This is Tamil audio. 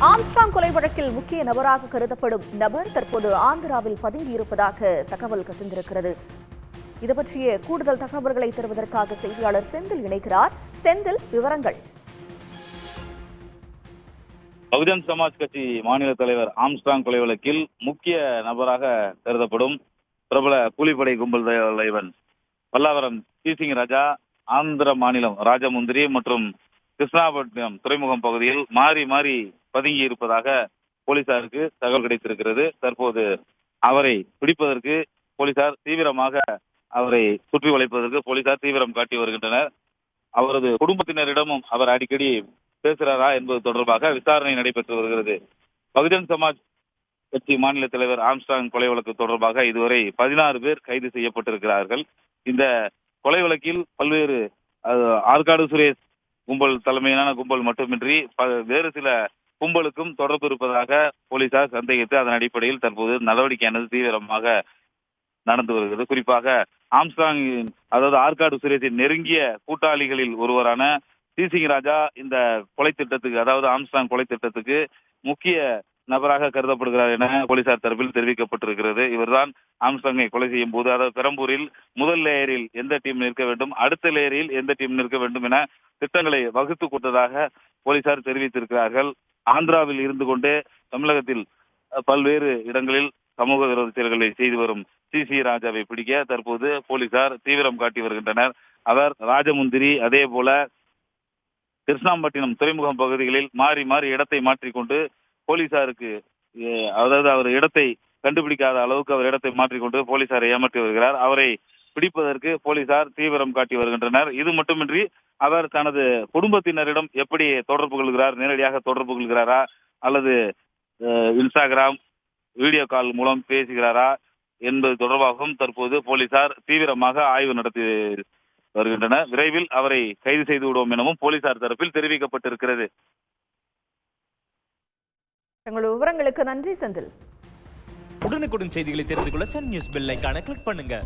ஆம்ஸ்ட்ராங் கொலை வழக்கில் முக்கிய நபராக கருதப்படும் நபர் தற்போது ஆந்திராவில் பதுங்கியிருப்பதாக தகவல் கசிந்திருக்கிறது. இது பற்றிய கூடுதல் தகவல்களை தருவதற்காக செய்தியாளர் செந்தில் இணைக்கிறார். செந்தில், விவரங்கள். பகுஜன் சமாஜ் கட்சி மாநில தலைவர் ஆம்ஸ்ட்ராங் கொலை வழக்கில் முக்கிய நபராக கருதப்படும் பிரபல கூலிப்படை கும்பல் தலைவன் பல்லாவரம் சிசிங் ராஜா ஆந்திர மாநிலம் ராஜமுந்திரி மற்றும் கிருஷ்ணாபட்டினம் துறைமுகம் பகுதியில் மாறி மாறி பதுங்கி இருப்பதாக போலீசாருக்கு தகவல் கிடைத்திருக்கிறது. தற்போது அவரை பிடிப்பதற்கு போலீசார் தீவிரமாக அவரை சுற்றி வளைப்பதற்கு போலீசார் தீவிரம் காட்டி வருகின்றனர். அவரது குடும்பத்தினரிடமும் அவர் அடிக்கடி பேசுகிறாரா என்பது தொடர்பாக விசாரணை நடைபெற்று வருகிறது. பகுஜன் சமாஜ் கட்சி மாநில தலைவர் ஆம்ஸ்ட்ராங் கொலை வழக்கு தொடர்பாக இதுவரை 16 பேர் கைது செய்யப்பட்டிருக்கிறார்கள். இந்த கொலை வழக்கில் பல்வேறு ஆற்காடு சுரேஷ் கும்பல் தலைமையிலான கும்பல் மட்டுமின்றி வேறு சில கும்பலுக்கும் தொடர்பு இருப்பதாக போலீசார் சந்தேகித்து அதன் அடிப்படையில் தற்போது நடவடிக்கையானது தீவிரமாக நடந்து வருகிறது. குறிப்பாக ஆம்ஸ்ட்ராங் அதாவது ஆற்காடு சுரேஷின் நெருங்கிய கூட்டாளிகளில் ஒருவரான சிசிங் ராஜா இந்த கொலை திட்டத்துக்கு அதாவது ஆம்ஸ்ட்ராங் கொலை திட்டத்துக்கு முக்கிய நபராக கருதப்படுகிறார் என போலீசார் தரப்பில் தெரிவிக்கப்பட்டிருக்கிறது. இவர்தான் ஆம்ஸ்ட்ராங்கை கொலை செய்யும் போது அதாவது பெரம்பூரில் முதல் லேயரில் எந்த டீம் நிற்க வேண்டும், அடுத்த லேயரில் எந்த டீம் நிற்க வேண்டும் என திட்டங்களை வகுத்து கொடுத்ததாக போலீசார் தெரிவித்திருக்கிறார்கள். ஆந்திராவில் இருந்து கொண்டே தமிழகத்தில் பல்வேறு இடங்களில் சமூக விரோத செயல்களை செய்து வரும் சிசி ராஜாவை பிடிக்க தற்போது போலீசார் தீவிரம் காட்டி வருகின்றனர். அவர் ராஜமுந்திரி அதே போல கிருஷ்ணாம்பட்டினம் துறைமுகம் பகுதிகளில் மாறி மாறி இடத்தை மாற்றிக்கொண்டு போலீசாருக்கு அதாவது அவர் இடத்தை கண்டுபிடிக்காத அளவுக்கு அவர் இடத்தை மாற்றிக்கொண்டு போலீசாரை ஏமாற்றி வருகிறார். அவரை பிடிப்பதற்கு போலீசார் தீவிரம் காட்டி வருகின்றனர். இது மட்டுமின்றி அவர் தனது குடும்பத்தினரிடம் எப்படி தொடர்பு கொள்கிறார், நேரடியாக தொடர்பு கொள்கிறாரா அல்லது இன்ஸ்டாகிராம் வீடியோ கால் மூலம் பேசுகிறாரா என்பது தொடர்பாகவும் தற்போது போலீசார் தீவிரமாக ஆய்வு நடத்தி வருகின்றனர். விரைவில் அவரை கைது செய்து விடுவோம் எனவும் போலீசார் தரப்பில் தெரிவிக்கப்பட்டிருக்கிறது. தங்களுடைய விவரங்களுக்கு நன்றி செந்தில். உடனுக்குடன் செய்திகளை தெரிந்து கொள்ள சன் நியூஸ் பெல் ஐகானை கிளிக் பண்ணுங்க.